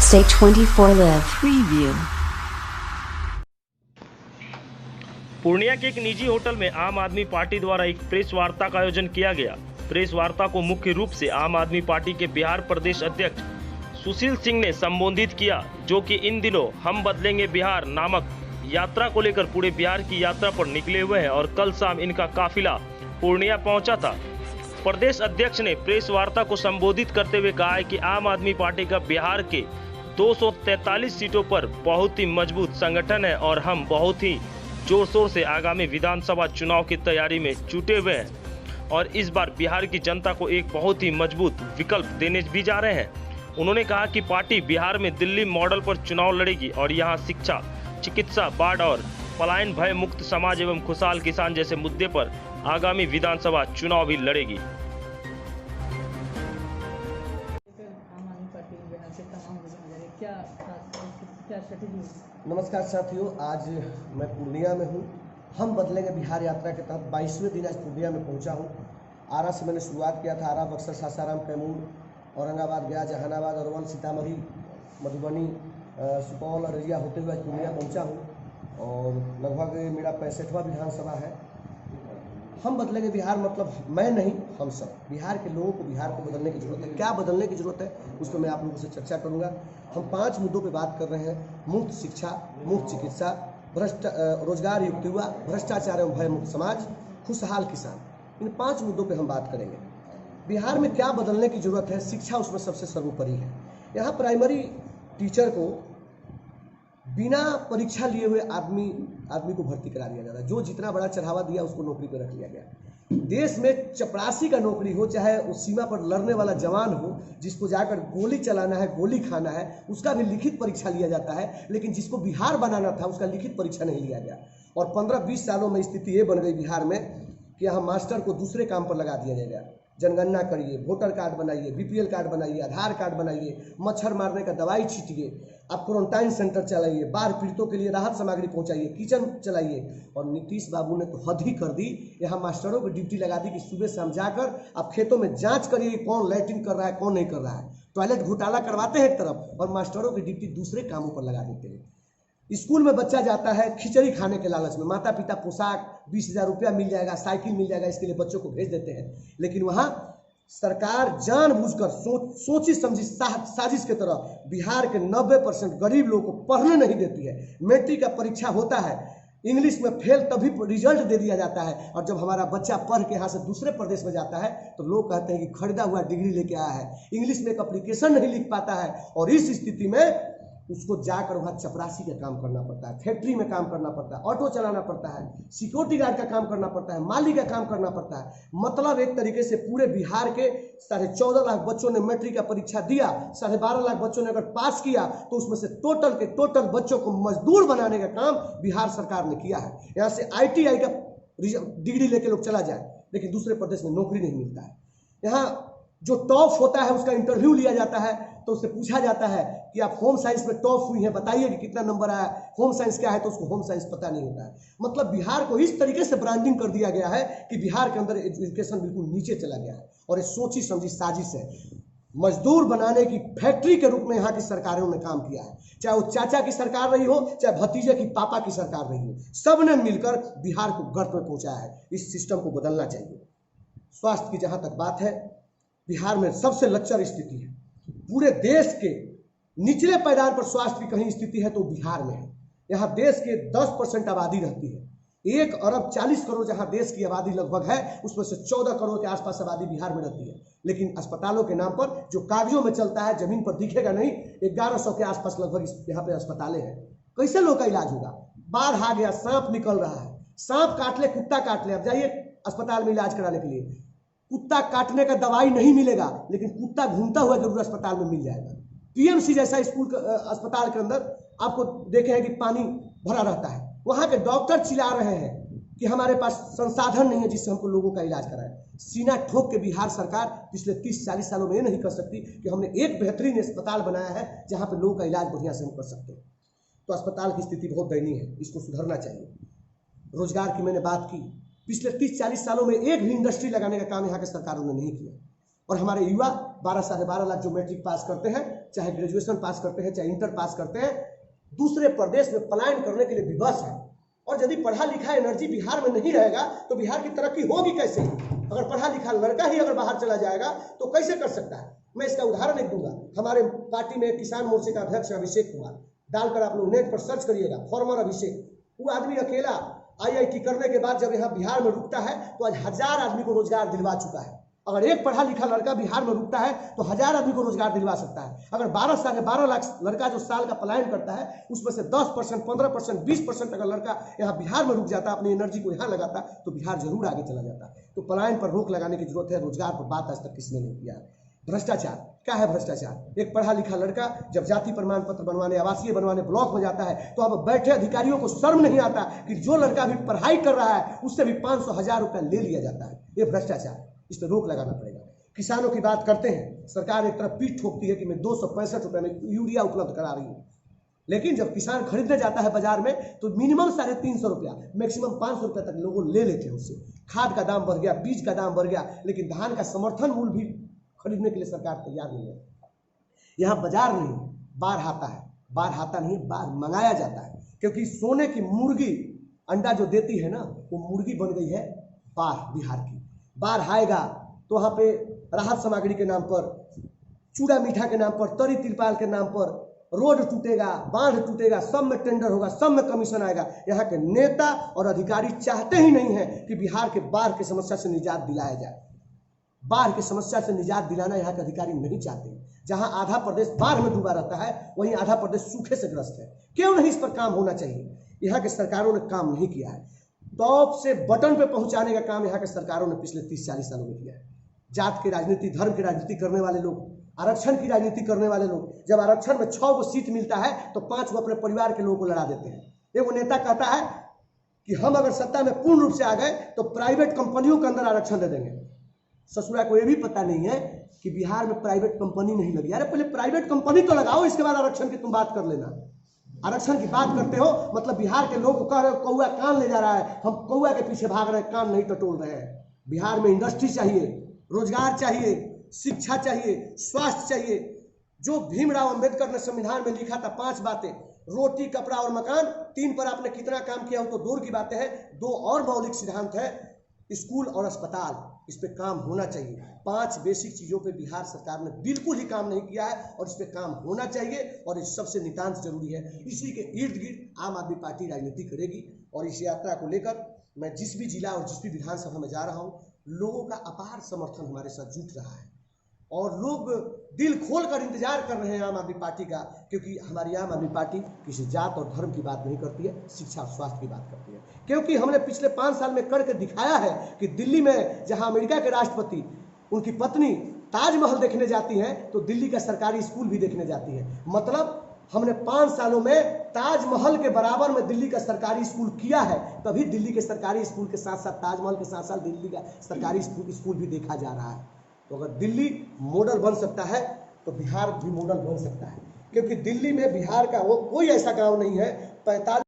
USA 24 Live Preview। Purnia के एक निजी होटल में आम आदमी पार्टी द्वारा एक प्रेस वार्ता का आयोजन किया गया। प्रेस वार्ता को मुख्य रूप से आम आदमी पार्टी के बिहार प्रदेश अध्यक्ष सुशील सिंह ने संबोधित किया, जो कि इन दिनों हम बदलेंगे बिहार नामक यात्रा को लेकर पूरे बिहार की यात्रा पर निकले हुए हैं और कल शाम इनका काफिला पूर्णिया पहुंचा था। प्रदेश अध्यक्ष ने प्रेस वार्ता को संबोधित करते हुए कहा है कि आम आदमी पार्टी का बिहार के 243 सीटों पर बहुत ही मजबूत संगठन है और हम बहुत ही जोर शोर से आगामी विधानसभा चुनाव की तैयारी में जुटे हुए हैं और इस बार बिहार की जनता को एक बहुत ही मजबूत विकल्प देने भी जा रहे हैं। उन्होंने कहा कि पार्टी बिहार में दिल्ली मॉडल पर चुनाव लड़ेगी और यहां शिक्षा, चिकित्सा, बाढ़ और पलायन भय मुक्त समाज एवं खुशहाल किसान जैसे मुद्दे पर आगामी विधानसभा चुनाव भी लड़ेगी। नमस्कार साथियों, आज मैं पूर्णिया में हूँ। हम बदलेंगे बिहार यात्रा के तहत 22वें दिन आज पूर्णिया में पहुँचा हूँ। आरा से मैंने शुरुआत किया था। आरा, बक्सर, सासाराम, कैमूर, औरंगाबाद, गया, जहानाबाद, अरवल, सीतामढ़ी, मधुबनी, सुपौल, अररिया होते हुए आज पूर्णिया पहुँचा हूँ और लगभग मेरा 65वां विधानसभा है। हम बदलेंगे बिहार मतलब मैं नहीं, हम सब बिहार के लोगों को बिहार को बदलने की जरूरत है। क्या बदलने की जरूरत है उस पर मैं आप लोगों से चर्चा करूंगा। हम 5 मुद्दों पे बात कर रहे हैं: मुफ्त शिक्षा, मुफ्त चिकित्सा, रोजगार युक्त युवा, भ्रष्टाचार एवं भय मुक्त समाज, खुशहाल किसान। इन 5 मुद्दों पे हम बात करेंगे। बिहार में क्या बदलने की जरूरत है? शिक्षा उसमें सबसे सर्वोपरि है। यहाँ प्राइमरी टीचर को बिना परीक्षा लिए हुए आदमी को भर्ती करा दिया जा रहा है। जो जितना बड़ा चढ़ावा दिया उसको नौकरी पर रख लिया गया। देश में चपरासी का नौकरी हो, चाहे उस सीमा पर लड़ने वाला जवान हो, जिसको जाकर गोली चलाना है, गोली खाना है, उसका भी लिखित परीक्षा लिया जाता है। लेकिन जिसको बिहार बनाना था उसका लिखित परीक्षा नहीं लिया गया। और 15-20 सालों में स्थिति ये बन गई बिहार में कि यहाँ मास्टर को दूसरे काम पर लगा दिया जाएगा। जनगणना करिए, वोटर कार्ड बनाइए, बीपीएल कार्ड बनाइए, आधार कार्ड बनाइए, मच्छर मारने का दवाई छीटिए, आप क्वारंटाइन सेंटर चलाइए, बाढ़ पीड़ितों के लिए राहत सामग्री पहुंचाइए, किचन चलाइए। और नीतीश बाबू ने तो हद ही कर दी। यहाँ मास्टरों की ड्यूटी लगा दी कि सुबह शाम जाकर आप खेतों में जांच करिए कौन लैट्रिन कर रहा है, कौन नहीं कर रहा है। टॉयलेट घोटाला करवाते हैं एक तरफ और मास्टरों की ड्यूटी दूसरे कामों पर लगा देते हैं। स्कूल में बच्चा जाता है खिचड़ी खाने के लालच में, माता पिता पोशाक 20,000 रुपया मिल जाएगा, साइकिल मिल जाएगा, इसके लिए बच्चों को भेज देते हैं। लेकिन वहाँ सरकार जानबूझकर सोची समझी साजिश के तरह बिहार के 90% गरीब लोगों को पढ़ने नहीं देती है। मैट्रिक का परीक्षा होता है, इंग्लिश में फेल तभी रिजल्ट दे दिया जाता है और जब हमारा बच्चा पढ़ के यहाँ से दूसरे प्रदेश में जाता है तो लोग कहते हैं कि खरीदा हुआ डिग्री लेके आया है। इंग्लिश में एक एप्लीकेशन नहीं लिख पाता है और इस स्थिति में उसको जाकर वहाँ चपरासी का काम करना पड़ता है, फैक्ट्री में काम करना पड़ता है, ऑटो चलाना पड़ता है, सिक्योरिटी गार्ड का काम करना पड़ता है, माली का काम करना पड़ता है। मतलब एक तरीके से पूरे बिहार के 14.5 लाख बच्चों ने मैट्रिक का परीक्षा दिया, 12.5 लाख बच्चों ने अगर पास किया तो उसमें से टोटल बच्चों को मजदूर बनाने का काम बिहार सरकार ने किया है। यहाँ से ITI का डिग्री लेके लोग चला जाए लेकिन दूसरे प्रदेश में नौकरी नहीं मिलता है। यहाँ जो टॉप होता है उसका इंटरव्यू लिया जाता है तो उससे पूछा जाता है कि आप होम साइंस में टॉप हुई हैं, बताइए कि कितना नंबर आया। होम साइंस क्या है तो उसको होम साइंस पता नहीं होता है। मतलब बिहार को इस तरीके से ब्रांडिंग कर दिया गया है कि बिहार के अंदर एजुकेशन बिल्कुल नीचे चला गया है और ये सोची समझी साजिश है। मजदूर बनाने की फैक्ट्री के रूप में यहाँ की सरकारों ने काम किया है। चाहे वो चाचा की सरकार रही हो, चाहे भतीजे की पापा की सरकार रही हो, सबने मिलकर बिहार को गर्त में पहुंचाया है। इस सिस्टम को बदलना चाहिए। स्वास्थ्य की जहाँ तक बात है, बिहार में सबसे लच्चर स्थिति है। पूरे देश के निचले पैदान पर स्वास्थ्य की कहीं स्थिति है तो बिहार में है। यहाँ देश के 10% आबादी रहती है। 1 अरब 40 करोड़ जहाँ देश की आबादी लगभग है, उसमें से 14 करोड़ के आसपास आबादी बिहार में रहती है। लेकिन अस्पतालों के नाम पर जो कागजों में चलता है, जमीन पर दिखेगा नहीं, 1100 के आसपास लगभग यहाँ पे अस्पतालें हैं। कैसे लोग का इलाज होगा? बाढ़ आ गया, सांप निकल रहा है, सांप काट ले, कुत्ता काट ले, अब जाइए अस्पताल में इलाज कराने के लिए, कुत्ता काटने का दवाई नहीं मिलेगा लेकिन कुत्ता घूमता हुआ जरूर अस्पताल में मिल जाएगा। PMC जैसा स्कूल अस्पताल के अंदर आपको देखे हैं कि पानी भरा रहता है। वहां के डॉक्टर चिल्ला रहे हैं कि हमारे पास संसाधन नहीं है जिससे हमको लोगों का इलाज कराएं। सीना ठोक के बिहार सरकार पिछले 30-40 सालों में ये नहीं कर सकती कि हमने एक बेहतरीन अस्पताल बनाया है जहां पे लोगों का इलाज बढ़िया से हम कर सकते हैं। तो अस्पताल की स्थिति बहुत दयनीय है, इसको सुधरना चाहिए। रोजगार की मैंने बात की, पिछले 30-40 सालों में एक भी इंडस्ट्री लगाने का काम यहाँ के सरकारों ने नहीं किया और हमारे युवा 12 साढ़े 12 लाख जो मैट्रिक पास करते हैं चाहे ग्रेजुएशन पास करते हैं, चाहे इंटर पास करते हैं, दूसरे प्रदेश में पलायन करने के लिए विवश है। और यदि पढ़ा लिखा एनर्जी बिहार में नहीं रहेगा तो बिहार की तरक्की होगी कैसे? अगर पढ़ा लिखा लड़का ही अगर बाहर चला जाएगा तो कैसे कर सकता है? मैं इसका उदाहरण एक दूंगा। हमारे पार्टी में किसान मोर्चे का अध्यक्ष अभिषेक कुमार, डालकर आप लोग नेट पर सर्च करिएगा, फॉर्मर अभिषेक। वो आदमी अकेला IIT करने के बाद जब यहाँ बिहार में रुकता है तो आज 1000 आदमी को रोजगार दिलवा चुका है। अगर एक पढ़ा लिखा लड़का बिहार में रुकता है तो 1000 आदमी को रोजगार दिलवा सकता है। अगर 12 लाख लड़का जो साल का पलायन करता है उसमें से 10%, 15%, 20% अगर लड़का यहाँ बिहार में रुक जाता, अपनी एनर्जी को यहाँ लगाता, तो बिहार जरूर आगे चला जाता। तो पलायन पर रोक लगाने की जरूरत है। रोजगार पर बात आज तक किसने नहीं किया। भ्रष्टाचार क्या है? भ्रष्टाचार, एक पढ़ा लिखा लड़का जब जाति प्रमाण पत्र बनवाने, आवासीय बनवाने ब्लॉक में जाता है तो अब बैठे अधिकारियों को शर्म नहीं आता कि जो लड़का भी पढ़ाई कर रहा है उससे भी 500-1000 रुपया ले लिया जाता है। ये भ्रष्टाचार, इस पर रोक लगाना पड़ेगा। किसानों की बात करते हैं, सरकार एक तरफ पीठ ठोकती है कि मैं 265 रुपये में यूरिया उपलब्ध करा रही हूँ, लेकिन जब किसान खरीदने जाता है बाजार में तो मिनिमम 350 रुपया, मैक्सिमम 500 रुपया तक लोग ले लेते हैं उससे। खाद का दाम बढ़ गया, बीज का दाम बढ़ गया, लेकिन धान का समर्थन मूल्य भी खरीदने के लिए सरकार तैयार नहीं है। यहाँ बाजार नहीं, बार हाता है। बार हाता नहीं, बार मंगाया जाता है, क्योंकि सोने की मुर्गी अंडा जो देती है ना, वो मुर्गी बन गई है बार बिहार की। बार आएगा तो वहाँ पे राहत सामग्री के नाम पर, चूड़ा मीठा के नाम पर, तरी तिरपाल के नाम पर रोड टूटेगा, बांध टूटेगा, सब में टेंडर होगा, सब में कमीशन आएगा। यहाँ के नेता और अधिकारी चाहते ही नहीं है कि बिहार के बाढ़ की समस्या से निजात दिलाया जाए। बाढ़ की समस्या से निजात दिलाना यहाँ के अधिकारी नहीं चाहते। जहाँ आधा प्रदेश बाढ़ में डूबा रहता है वहीं आधा प्रदेश सूखे से ग्रस्त है। क्यों नहीं इस पर काम होना चाहिए? यहाँ के सरकारों ने काम नहीं किया है। टॉप से बटन पे पहुंचाने का काम यहाँ के सरकारों ने पिछले 30-40 सालों में किया है। जात की राजनीति, धर्म की राजनीति करने वाले लोग, आरक्षण की राजनीति करने वाले लोग, जब आरक्षण में 6 गो सीट मिलता है तो 5 गो अपने परिवार के लोगों को लड़ा देते हैं। एक नेता कहता है कि हम अगर सत्ता में पूर्ण रूप से आ गए तो प्राइवेट कंपनियों के अंदर आरक्षण दे देंगे। ससुरा को ये भी पता नहीं है कि बिहार में प्राइवेट कंपनी नहीं लगी। अरे पहले प्राइवेट कंपनी तो लगाओ, इसके बाद आरक्षण की तुम बात कर लेना। आरक्षण की बात करते हो मतलब बिहार के लोग को कह रहे हो कौआ कान ले जा रहा है, हम कौआ के पीछे भाग रहे हैं, कान नहीं टटोल रहे हैं। बिहार में इंडस्ट्री चाहिए, रोजगार चाहिए, शिक्षा चाहिए, स्वास्थ्य चाहिए। जो भीमराव अंबेडकर ने संविधान में लिखा था 5 बातें, रोटी, कपड़ा और मकान, 3 पर आपने कितना काम किया हो तो दूर की बातें हैं। 2 और मौलिक सिद्धांत है, स्कूल और अस्पताल, इस पे काम होना चाहिए। 5 बेसिक चीज़ों पे बिहार सरकार ने बिल्कुल ही काम नहीं किया है और इस पे काम होना चाहिए और इस सबसे नितांत जरूरी है। इसी के इर्द गिर्द आम आदमी पार्टी राजनीति करेगी और इस यात्रा को लेकर मैं जिस भी जिला और जिस भी विधानसभा में जा रहा हूँ, लोगों का अपार समर्थन हमारे साथ जुट रहा है और लोग दिल खोलकर इंतजार कर रहे हैं आम आदमी पार्टी का, क्योंकि हमारी आम आदमी पार्टी किसी जात और धर्म की बात नहीं करती है, शिक्षा और स्वास्थ्य की बात करती है। क्योंकि हमने पिछले 5 साल में करके दिखाया है कि दिल्ली में जहां अमेरिका के राष्ट्रपति उनकी पत्नी ताजमहल देखने जाती हैं तो दिल्ली का सरकारी स्कूल भी देखने जाती है। मतलब हमने 5 सालों में ताजमहल के बराबर में दिल्ली का सरकारी स्कूल किया है, तभी दिल्ली के सरकारी स्कूल के साथ साथ ताजमहल के साथ साथ दिल्ली का सरकारी स्कूल भी देखा जा रहा है। तो अगर दिल्ली मॉडल बन सकता है तो बिहार भी मॉडल बन सकता है, क्योंकि दिल्ली में बिहार का वो कोई ऐसा गांव नहीं है 45